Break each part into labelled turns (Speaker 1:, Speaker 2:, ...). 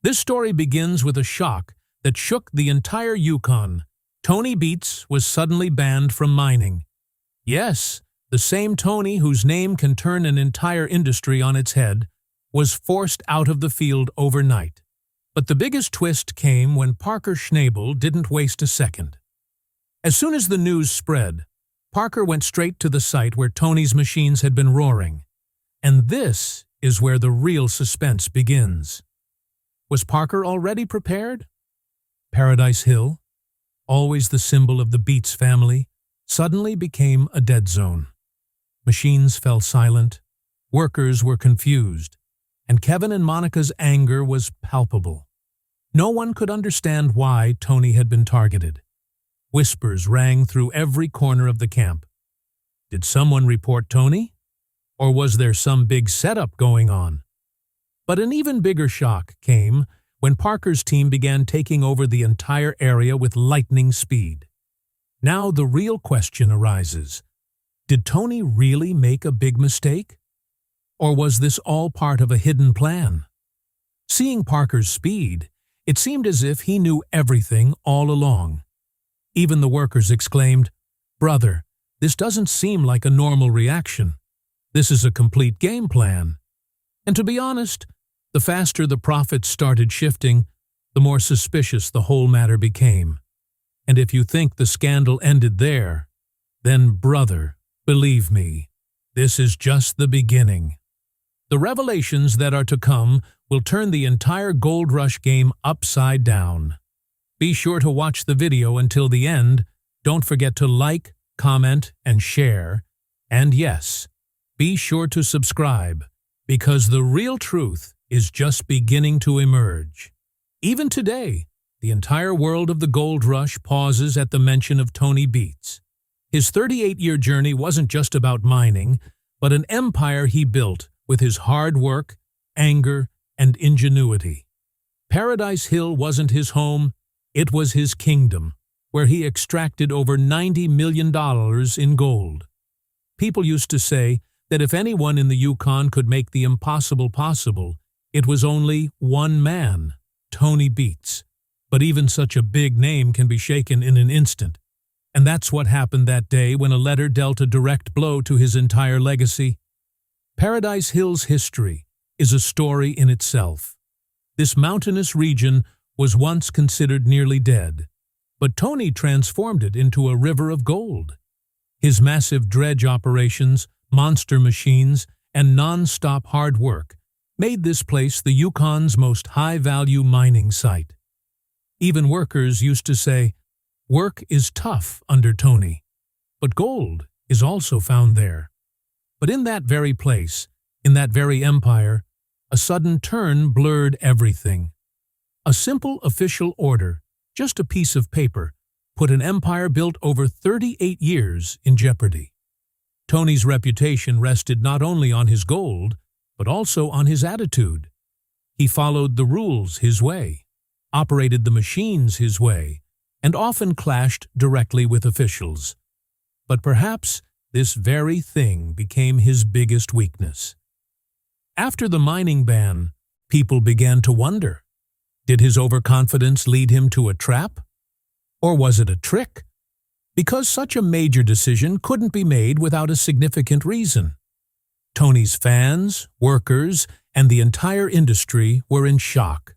Speaker 1: This story begins with a shock that shook the entire Yukon. Tony Beets was suddenly banned from mining. Yes, the same Tony whose name can turn an entire industry on its head was forced out of the field overnight. But the biggest twist came when Parker Schnabel didn't waste a second. As soon as the news spread, Parker went straight to the site where Tony's machines had been roaring. And this is where the real suspense begins. Was Parker already prepared? Paradise Hill, always the symbol of the Beets family, suddenly became a dead zone. Machines fell silent, workers were confused, and Kevin and Monica's anger was palpable. No one could understand why Tony had been targeted. Whispers rang through every corner of the camp. Did someone report Tony? Or was there some big setup going on? But an even bigger shock came when Parker's team began taking over the entire area with lightning speed. Now the real question arises. Did Tony really make a big mistake? Or was this all part of a hidden plan? Seeing Parker's speed, it seemed as if he knew everything all along. Even the workers exclaimed, "Brother, this doesn't seem like a normal reaction. This is a complete game plan." And to be honest, the faster the profits started shifting, the more suspicious the whole matter became. And if you think the scandal ended there, then brother, believe me, this is just the beginning. The revelations that are to come will turn the entire gold rush game upside down. Be sure to watch the video until the end. Don't forget to like, comment, and share. And yes, be sure to subscribe, because the real truth is just beginning to emerge. Even today, the entire world of the gold rush pauses at the mention of Tony Beets. His 38-year journey wasn't just about mining, but an empire he built with his hard work, anger, and ingenuity. Paradise Hill wasn't his home, it was his kingdom, where he extracted over $90 million in gold. People used to say that if anyone in the Yukon could make the impossible possible, it was only one man, Tony Beets. But even such a big name can be shaken in an instant. And that's what happened that day when a letter dealt a direct blow to his entire legacy. Paradise Hill's history is a story in itself. This mountainous region was once considered nearly dead, but Tony transformed it into a river of gold. His massive dredge operations, monster machines, and non-stop hard work made this place the Yukon's most high-value mining site. Even workers used to say, "Work is tough under Tony, but gold is also found there." But in that very place, in that very empire, a sudden turn blurred everything. A simple official order, just a piece of paper, put an empire built over 38 years in jeopardy. Tony's reputation rested not only on his gold, but also on his attitude. He followed the rules his way, operated the machines his way, and often clashed directly with officials. But perhaps this very thing became his biggest weakness. After the mining ban, people began to wonder, did his overconfidence lead him to a trap? Or was it a trick? Because such a major decision couldn't be made without a significant reason. Tony's fans, workers, and the entire industry were in shock.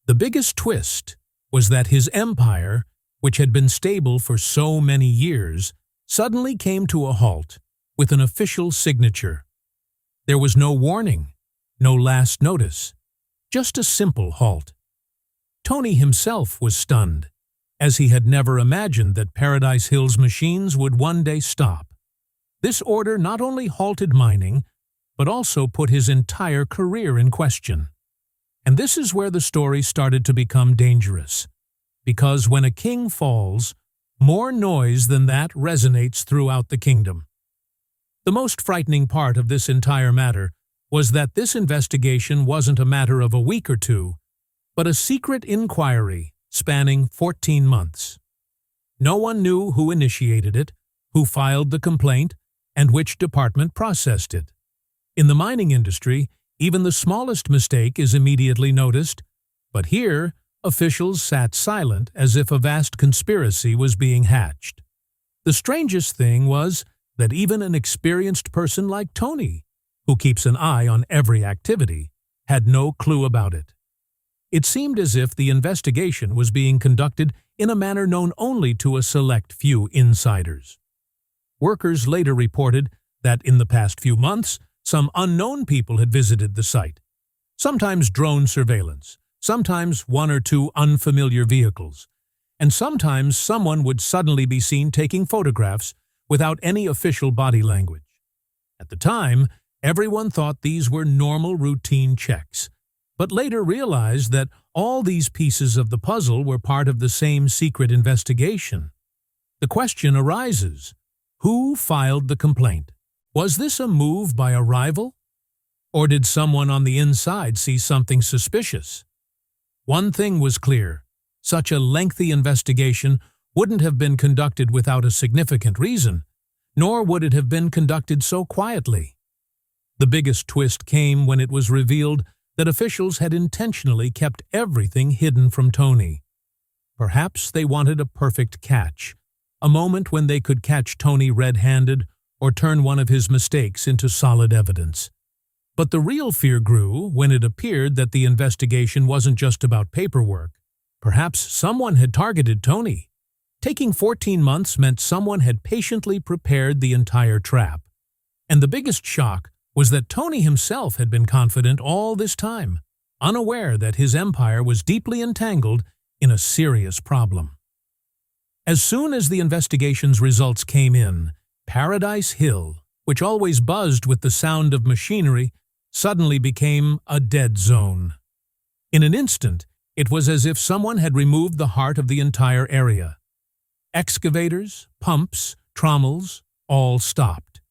Speaker 1: The biggest twist was that his empire, which had been stable for so many years, suddenly came to a halt with an official signature. There was no warning, no last notice, just a simple halt. Tony himself was stunned, as he had never imagined that Paradise Hill's machines would one day stop. This order not only halted mining, but also put his entire career in question. And this is where the story started to become dangerous. Because when a king falls, more noise than that resonates throughout the kingdom. The most frightening part of this entire matter was that this investigation wasn't a matter of a week or two, but a secret inquiry spanning 14 months. No one knew who initiated it, who filed the complaint, and which department processed it. In the mining industry, even the smallest mistake is immediately noticed, But here, officials sat silent as if a vast conspiracy was being hatched. The strangest thing was that even an experienced person like Tony, who keeps an eye on every activity, had no clue about it. It seemed as if the investigation was being conducted in a manner known only to a select few insiders. Workers later reported that in the past few months, some unknown people had visited the site. Sometimes drone surveillance, sometimes one or two unfamiliar vehicles, and sometimes someone would suddenly be seen taking photographs without any official body language. At the time, everyone thought these were normal routine checks, but later realized that all these pieces of the puzzle were part of the same secret investigation. The question arises, who filed the complaint? Was this a move by a rival? Or did someone on the inside see something suspicious? One thing was clear, such a lengthy investigation wouldn't have been conducted without a significant reason, nor would it have been conducted so quietly. The biggest twist came when it was revealed that officials had intentionally kept everything hidden from Tony. Perhaps they wanted a perfect catch, a moment when they could catch Tony red-handed or turn one of his mistakes into solid evidence. But the real fear grew when it appeared that the investigation wasn't just about paperwork. Perhaps someone had targeted Tony. Taking 14 months meant someone had patiently prepared the entire trap. And the biggest shock was that Tony himself had been confident all this time, unaware that his empire was deeply entangled in a serious problem. As soon as the investigation's results came in, Paradise Hill, which always buzzed with the sound of machinery, suddenly became a dead zone. In an instant, it was as if someone had removed the heart of the entire area. Excavators, pumps, trommels, all stopped.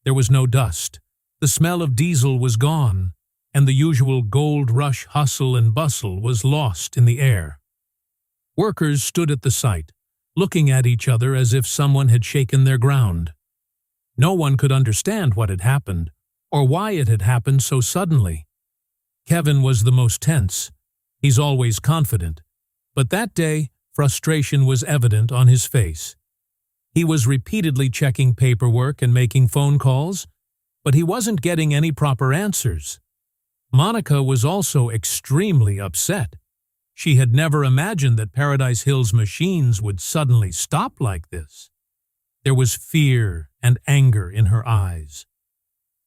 Speaker 1: There was no dust. The smell of diesel was gone, and the usual gold rush hustle and bustle was lost in the air. Workers stood at the site, looking at each other as if someone had shaken their ground. No one could understand what had happened, or why it had happened so suddenly. Kevin was the most tense. He's always confident, but that day, frustration was evident on his face. He was repeatedly checking paperwork and making phone calls, but he wasn't getting any proper answers. Monica was also extremely upset. She had never imagined that Paradise Hill's machines would suddenly stop like this. There was fear and anger in her eyes.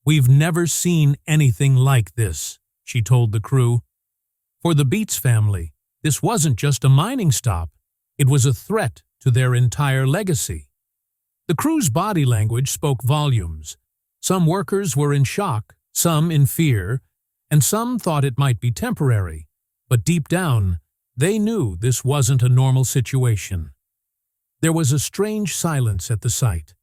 Speaker 1: "We've never seen anything like this," she told the crew. For the Beets family, this wasn't just a mining stop, it was a threat to their entire legacy. The crew's body language spoke volumes. Some workers were in shock, some in fear, and some thought it might be temporary, but deep down, they knew this wasn't a normal situation. There was a strange silence at the site,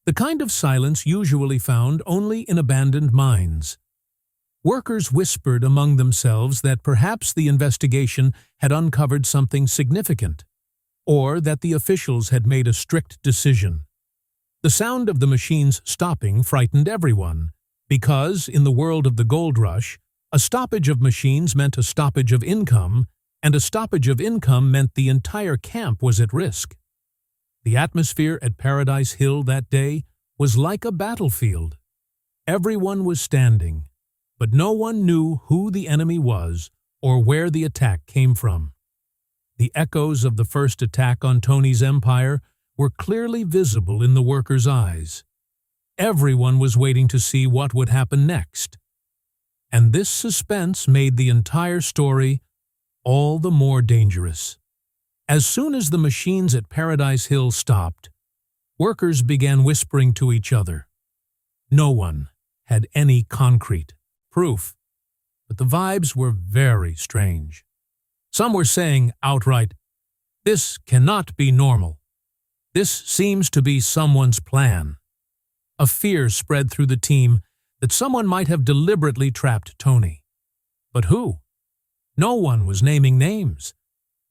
Speaker 1: the kind of silence usually found only in abandoned mines. Workers whispered among themselves that perhaps the investigation had uncovered something significant, or that the officials had made a strict decision. The sound of the machines stopping frightened everyone, because, in the world of the gold rush, a stoppage of machines meant a stoppage of income, and a stoppage of income meant the entire camp was at risk. The atmosphere at Paradise Hill that day was like a battlefield. Everyone was standing, but no one knew who the enemy was or where the attack came from. The echoes of the first attack on Tony's empire were clearly visible in the workers' eyes. Everyone was waiting to see what would happen next. And this suspense made the entire story all the more dangerous. As soon as the machines at Paradise Hill stopped, workers began whispering to each other. No one had any concrete proof, but the vibes were very strange. Some were saying outright, "This cannot be normal. This seems to be someone's plan." A fear spread through the team that someone might have deliberately trapped Tony. But who? No one was naming names,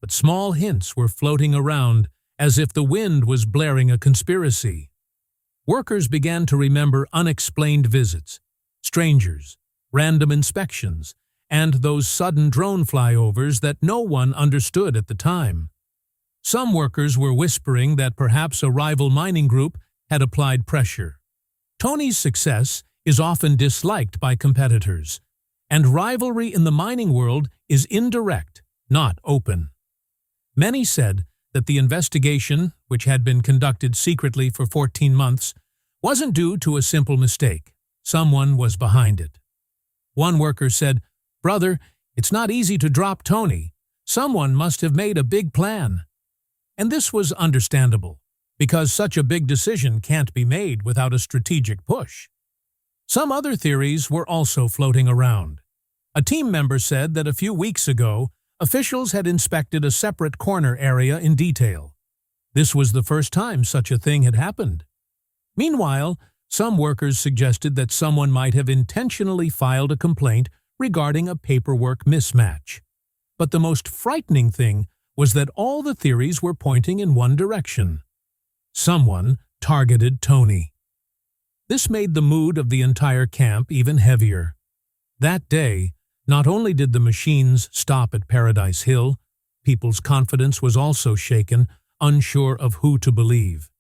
Speaker 1: but small hints were floating around as if the wind was blaring a conspiracy. Workers began to remember unexplained visits, strangers, random inspections, and those sudden drone flyovers that no one understood at the time. Some workers were whispering that perhaps a rival mining group had applied pressure. Tony's success is often disliked by competitors, and rivalry in the mining world is indirect, not open. Many said that the investigation, which had been conducted secretly for 14 months, wasn't due to a simple mistake. Someone was behind it. One worker said, "Brother, it's not easy to drop Tony. Someone must have made a big plan." And this was understandable, because such a big decision can't be made without a strategic push. Some other theories were also floating around. A team member said that a few weeks ago, officials had inspected a separate corner area in detail. This was the first time such a thing had happened. Meanwhile, some workers suggested that someone might have intentionally filed a complaint regarding a paperwork mismatch. But the most frightening thing was that all the theories were pointing in one direction. Someone targeted Tony. This made the mood of the entire camp even heavier. That day, not only did the machines stop at Paradise Hill, people's confidence was also shaken, unsure of who to believe.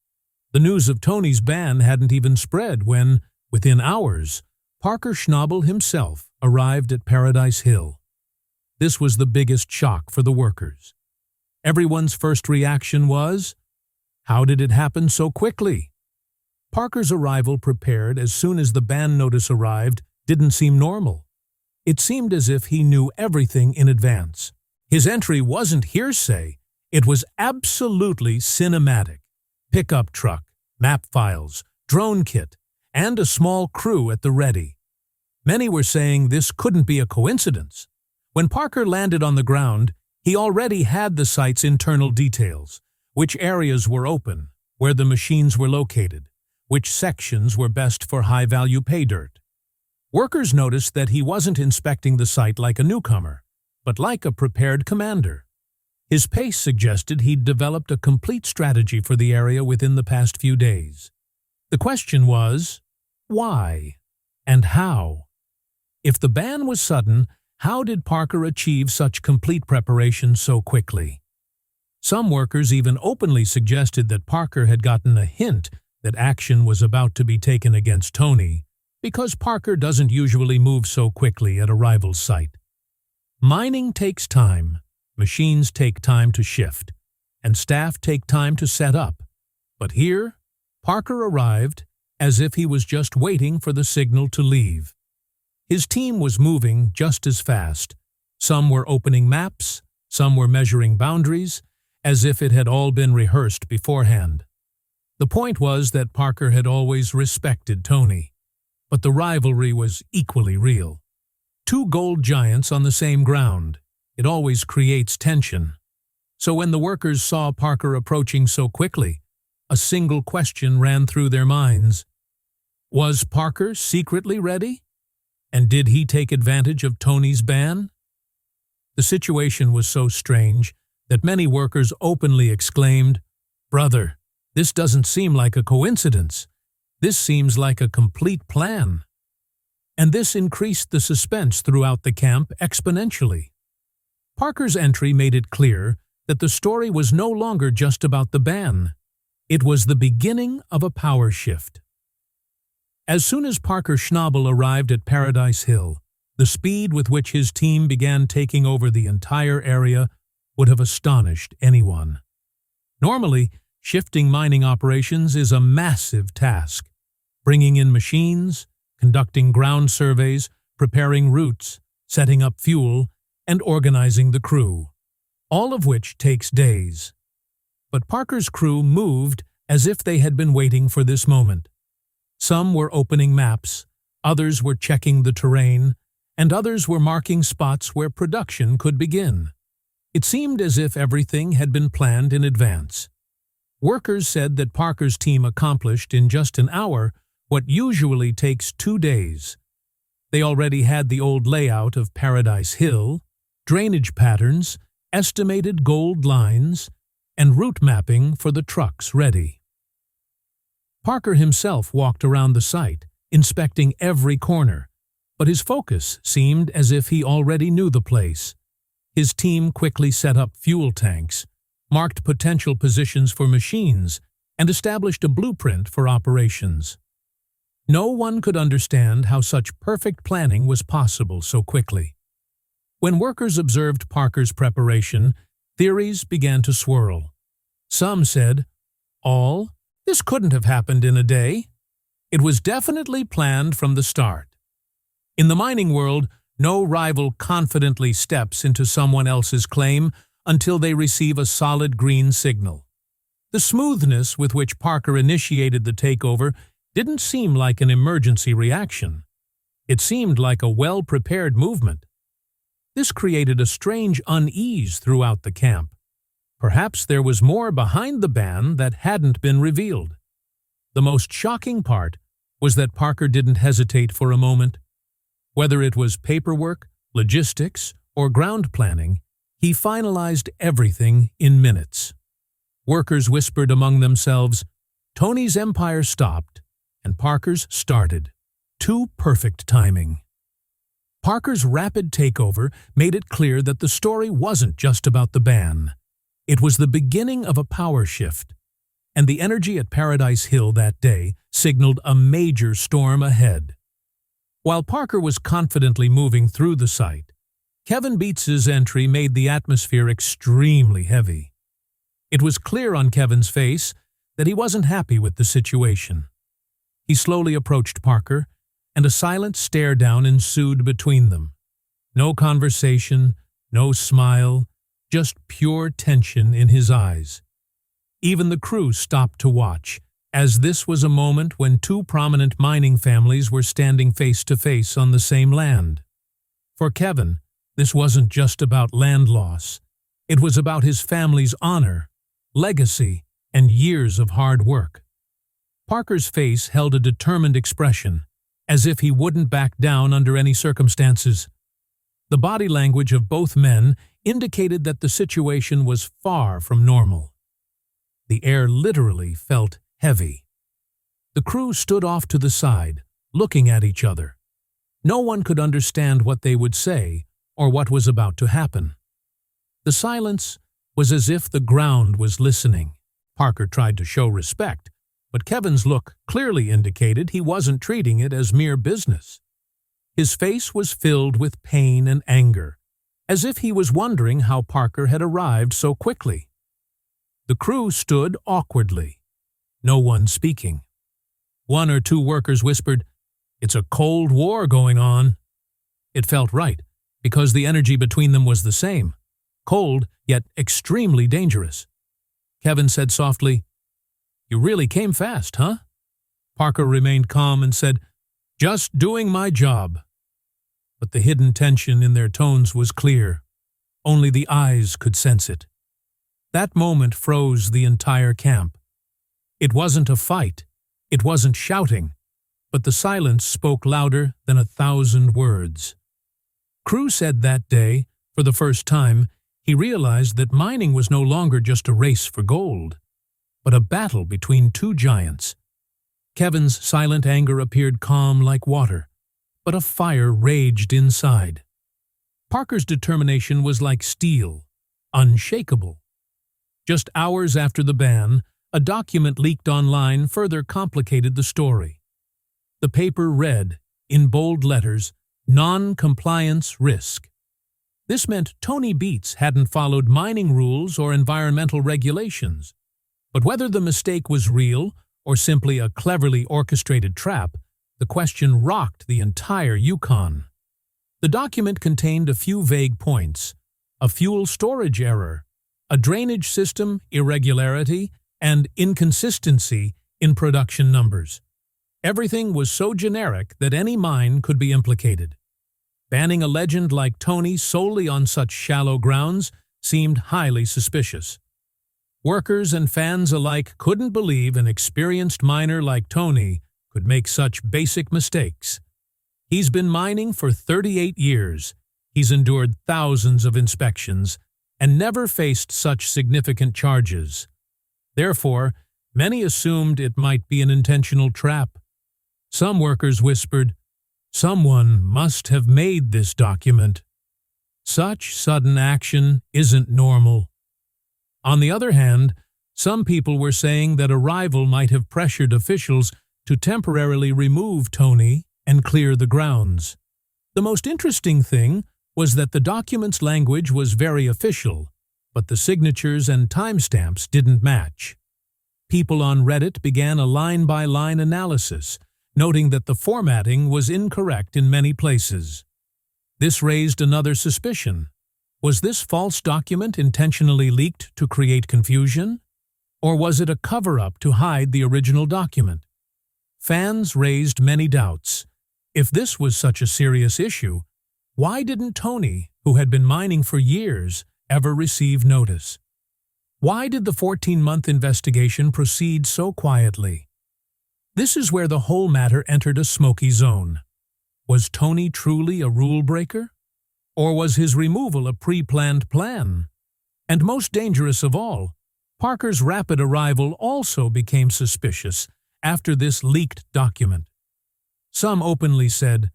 Speaker 1: The news of Tony's ban hadn't even spread when, within hours, Parker Schnabel himself arrived at Paradise Hill. This was the biggest shock for the workers. Everyone's first reaction was, how did it happen so quickly? Parker's arrival prepared as soon as the ban notice arrived didn't seem normal. It seemed as if he knew everything in advance. His entry wasn't hearsay, it was absolutely cinematic. Pickup truck, map files, drone kit, and a small crew at the ready. Many were saying this couldn't be a coincidence. When Parker landed on the ground, he already had the site's internal details, which areas were open, where the machines were located, which sections were best for high-value pay dirt. Workers noticed that he wasn't inspecting the site like a newcomer, but like a prepared commander. His pace suggested he'd developed a complete strategy for the area within the past few days. The question was, why? And how? If the ban was sudden, how did Parker achieve such complete preparation so quickly? Some workers even openly suggested that Parker had gotten a hint that action was about to be taken against Tony, because Parker doesn't usually move so quickly at a rival's site. Mining takes time, machines take time to shift, and staff take time to set up. But here, Parker arrived as if he was just waiting for the signal to leave. His team was moving just as fast. Some were opening maps, some were measuring boundaries, as if it had all been rehearsed beforehand. The point was that Parker had always respected Tony, but the rivalry was equally real. Two gold giants on the same ground. It always creates tension. So when the workers saw Parker approaching so quickly, a single question ran through their minds. Was Parker secretly ready? And did he take advantage of Tony's ban? The situation was so strange that many workers openly exclaimed, "Brother, this doesn't seem like a coincidence. This seems like a complete plan." And this increased the suspense throughout the camp exponentially. Parker's entry made it clear that the story was no longer just about the ban. It was the beginning of a power shift. As soon as Parker Schnabel arrived at Paradise Hill, the speed with which his team began taking over the entire area would have astonished anyone. Normally, shifting mining operations is a massive task. Bringing in machines, conducting ground surveys, preparing routes, setting up fuel, and organizing the crew, all of which takes days. But Parker's crew moved as if they had been waiting for this moment. Some were opening maps, others were checking the terrain, and others were marking spots where production could begin. It seemed as if everything had been planned in advance. Workers said that Parker's team accomplished in just an hour what usually takes 2 days. They already had the old layout of Paradise Hill, drainage patterns, estimated gold lines, and route mapping for the trucks ready. Parker himself walked around the site, inspecting every corner, but his focus seemed as if he already knew the place. His team quickly set up fuel tanks, marked potential positions for machines, and established a blueprint for operations. No one could understand how such perfect planning was possible so quickly. When workers observed Parker's preparation, theories began to swirl. Some said, this couldn't have happened in a day. It was definitely planned from the start. In the mining world, no rival confidently steps into someone else's claim until they receive a solid green signal. The smoothness with which Parker initiated the takeover didn't seem like an emergency reaction. It seemed like a well-prepared movement. This created a strange unease throughout the camp. Perhaps there was more behind the ban that hadn't been revealed. The most shocking part was that Parker didn't hesitate for a moment. Whether it was paperwork, logistics, or ground planning, he finalized everything in minutes. Workers whispered among themselves. Tony's empire stopped, and Parker's started. Too perfect timing. Parker's rapid takeover made it clear that the story wasn't just about the ban. It was the beginning of a power shift, and the energy at Paradise Hill that day signaled a major storm ahead. While Parker was confidently moving through the site, Kevin Beets' entry made the atmosphere extremely heavy. It was clear on Kevin's face that he wasn't happy with the situation. He slowly approached Parker, and a silent stare-down ensued between them. No conversation, no smile, just pure tension in his eyes. Even the crew stopped to watch, as this was a moment when two prominent mining families were standing face-to-face on the same land. For Kevin, this wasn't just about land loss. It was about his family's honor, legacy, and years of hard work. Parker's face held a determined expression, as if he wouldn't back down under any circumstances. The body language of both men indicated that the situation was far from normal. The air literally felt heavy. The crew stood off to the side, looking at each other. No one could understand what they would say or what was about to happen. The silence was as if the ground was listening. Parker tried to show respect, but Kevin's look clearly indicated he wasn't treating it as mere business. His face was filled with pain and anger, as if he was wondering how Parker had arrived so quickly. The crew stood awkwardly, no one speaking. One or two workers whispered, "It's a Cold War going on." It felt right, because the energy between them was the same, cold yet extremely dangerous. Kevin said softly, "You really came fast, huh?" Parker remained calm and said, "Just doing my job." But the hidden tension in their tones was clear. Only the eyes could sense it. That moment froze the entire camp. It wasn't a fight. It wasn't shouting. But the silence spoke louder than 1,000 words. Crew said that day, for the first time, he realized that mining was no longer just a race for gold, but a battle between two giants. Kevin's silent anger appeared calm like water, but a fire raged inside. Parker's determination was like steel, unshakable. Just hours after the ban, a document leaked online further complicated the story. The paper read, in bold letters, "Non-compliance risk." This meant Tony Beets hadn't followed mining rules or environmental regulations. But whether the mistake was real or simply a cleverly orchestrated trap, the question rocked the entire Yukon. The document contained a few vague points: a fuel storage error, a drainage system irregularity, and inconsistency in production numbers. Everything was so generic that any mine could be implicated. Banning a legend like Tony solely on such shallow grounds seemed highly suspicious. Workers and fans alike couldn't believe an experienced miner like Tony could make such basic mistakes. He's been mining for 38 years. He's endured thousands of inspections and never faced such significant charges. Therefore, many assumed it might be an intentional trap. Some workers whispered, Someone must have made this document. Such sudden action isn't normal. On the other hand, some people were saying that a rival might have pressured officials to temporarily remove Tony and clear the grounds. The most interesting thing was that the document's language was very official, but the signatures and timestamps didn't match. People on Reddit began a line-by-line analysis, noting that the formatting was incorrect in many places. This raised another suspicion. Was this false document intentionally leaked to create confusion? Or was it a cover-up to hide the original document? Fans raised many doubts. If this was such a serious issue, why didn't Tony, who had been mining for years, ever receive notice? Why did the 14-month investigation proceed so quietly? This is where the whole matter entered a smoky zone. Was Tony truly a rule breaker? Or was his removal a pre-planned plan? And most dangerous of all, Parker's rapid arrival also became suspicious after this leaked document. Some openly said,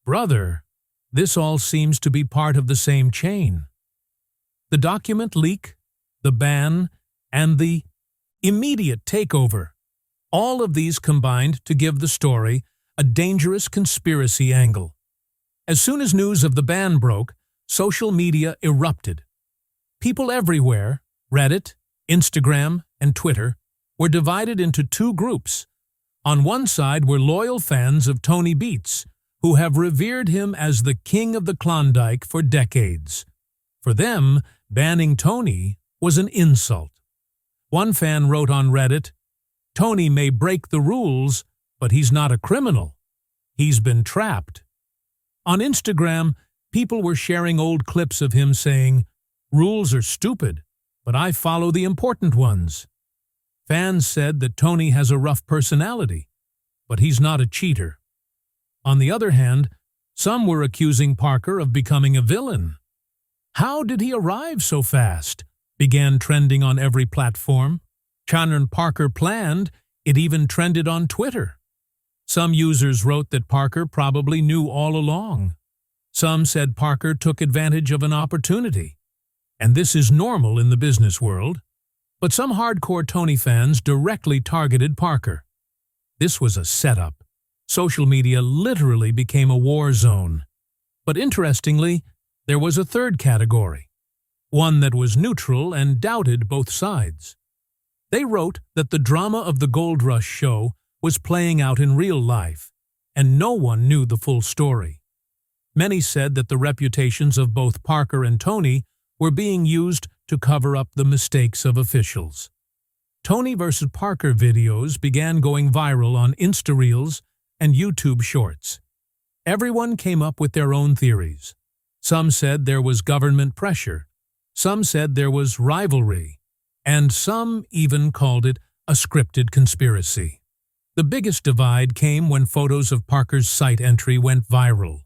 Speaker 1: "Brother, this all seems to be part of the same chain." The document leak, the ban, and the immediate takeover. All of these combined to give the story a dangerous conspiracy angle. As soon as news of the ban broke, social media erupted. People everywhere, Reddit, Instagram, and Twitter, were divided into two groups. On one side were loyal fans of Tony Beets, who have revered him as the king of the Klondike for decades. For them, banning Tony was an insult. One fan wrote on Reddit, "Tony may break the rules, but he's not a criminal. He's been trapped." On Instagram, people were sharing old clips of him saying, "Rules are stupid, but I follow the important ones." Fans said that Tony has a rough personality, but he's not a cheater. On the other hand, some were accusing Parker of becoming a villain. "How did he arrive so fast?" began trending on every platform. Shannon Parker planned, it even trended on Twitter. Some users wrote that Parker probably knew all along. Some said Parker took advantage of an opportunity. And this is normal in the business world. But some hardcore Tony fans directly targeted Parker. This was a setup. Social media literally became a war zone. But interestingly, there was a third category, one that was neutral and doubted both sides. They wrote that the drama of the Gold Rush show was playing out in real life, and no one knew the full story. Many said that the reputations of both Parker and Tony were being used to cover up the mistakes of officials. Tony vs. Parker videos began going viral on Insta Reels and YouTube Shorts. Everyone came up with their own theories. Some said there was government pressure, some said there was rivalry, and some even called it a scripted conspiracy. The biggest divide came when photos of Parker's site entry went viral.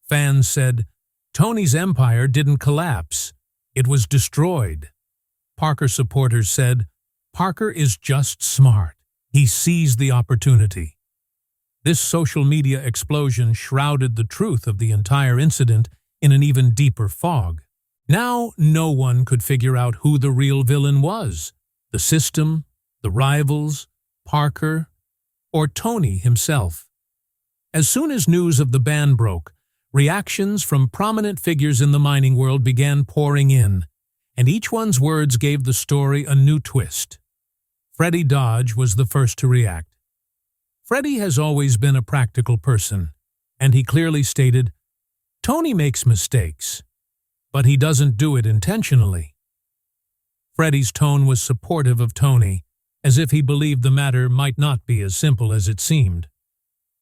Speaker 1: Fans said, "Tony's empire didn't collapse. It was destroyed." Parker supporters said, "Parker is just smart. He seized the opportunity." This social media explosion shrouded the truth of the entire incident in an even deeper fog. Now no one could figure out who the real villain was: the system, the rivals, Parker, or Tony himself. As soon as news of the ban broke, reactions from prominent figures in the mining world began pouring in, and each one's words gave the story a new twist. Freddie Dodge was the first to react. Freddie has always been a practical person, and he clearly stated, "Tony makes mistakes, but he doesn't do it intentionally." Freddie's tone was supportive of Tony, as if he believed the matter might not be as simple as it seemed.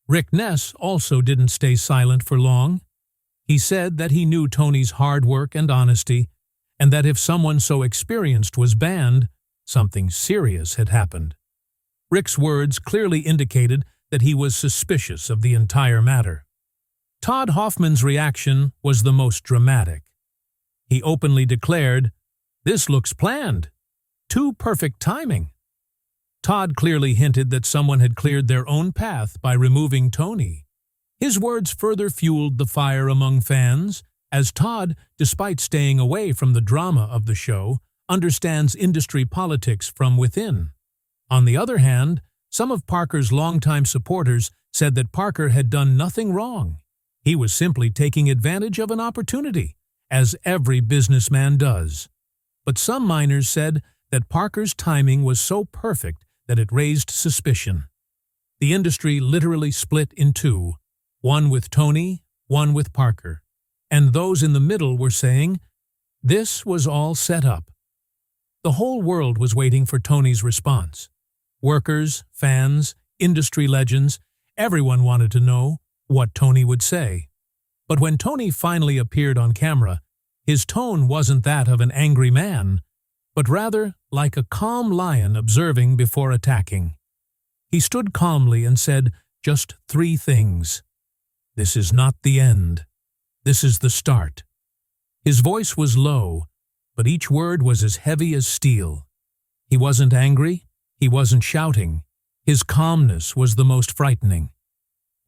Speaker 1: Rick Ness also didn't stay silent for long. He said that he knew Tony's hard work and honesty, and that if someone so experienced was banned, something serious had happened. Rick's words clearly indicated that he was suspicious of the entire matter. Todd Hoffman's reaction was the most dramatic. He openly declared, "This looks planned. Too perfect timing." Todd clearly hinted that someone had cleared their own path by removing Tony. His words further fueled the fire among fans, as Todd, despite staying away from the drama of the show, understands industry politics from within. On the other hand, some of Parker's longtime supporters said that Parker had done nothing wrong. He was simply taking advantage of an opportunity, as every businessman does. But some miners said that Parker's timing was so perfect that it raised suspicion. The industry literally split in two, one with Tony, one with Parker. And those in the middle were saying, this was all set up. The whole world was waiting for Tony's response. Workers, fans, industry legends, everyone wanted to know what Tony would say. But when Tony finally appeared on camera, his tone wasn't that of an angry man, but rather like a calm lion observing before attacking. He stood calmly and said just 3 things. This is not the end. This is the start. His voice was low, but each word was as heavy as steel. He wasn't angry. He wasn't shouting. His calmness was the most frightening.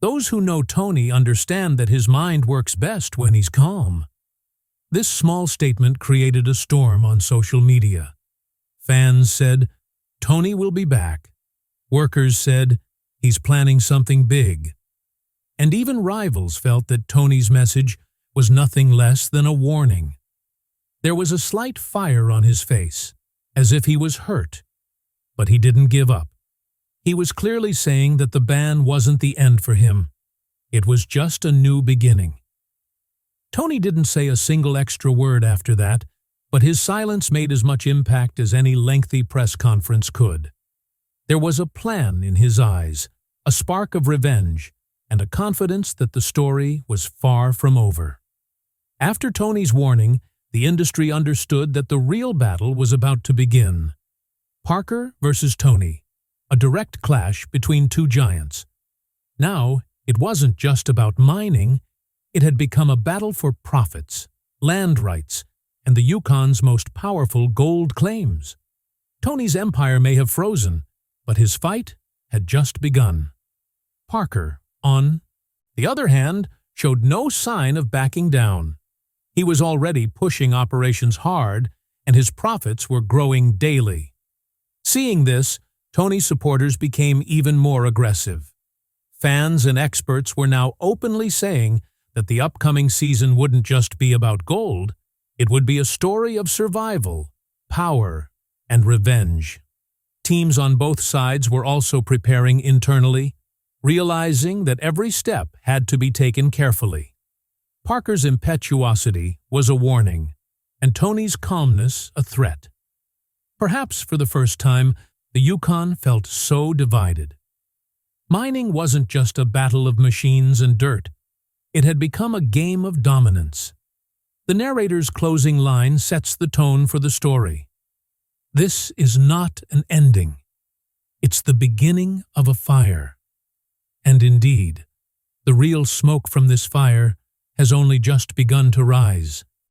Speaker 1: Those who know Tony understand that his mind works best when he's calm. This small statement created a storm on social media. Fans said, Tony will be back. Workers said, he's planning something big. And even rivals felt that Tony's message was nothing less than a warning. There was a slight fire on his face, as if he was hurt. But he didn't give up. He was clearly saying that the ban wasn't the end for him. It was just a new beginning. Tony didn't say a single extra word after that, but his silence made as much impact as any lengthy press conference could. There was a plan in his eyes, a spark of revenge, and a confidence that the story was far from over. After Tony's warning, the industry understood that the real battle was about to begin. Parker versus Tony, a direct clash between two giants. Now, it wasn't just about mining, it had become a battle for profits, land rights, and the Yukon's most powerful gold claims. Tony's empire may have frozen, but his fight had just begun. Parker, on the other hand, showed no sign of backing down. He was already pushing operations hard, and his profits were growing daily. Seeing this, Tony's supporters became even more aggressive. Fans and experts were now openly saying that the upcoming season wouldn't just be about gold, it would be a story of survival, power, and revenge. Teams on both sides were also preparing internally, realizing that every step had to be taken carefully. Parker's impetuosity was a warning, and Tony's calmness a threat. Perhaps for the first time, the Yukon felt so divided. Mining wasn't just a battle of machines and dirt. It had become a game of dominance. The narrator's closing line sets the tone for the story. This is not an ending. It's the beginning of a fire. And indeed, the real smoke from this fire has only just begun to rise.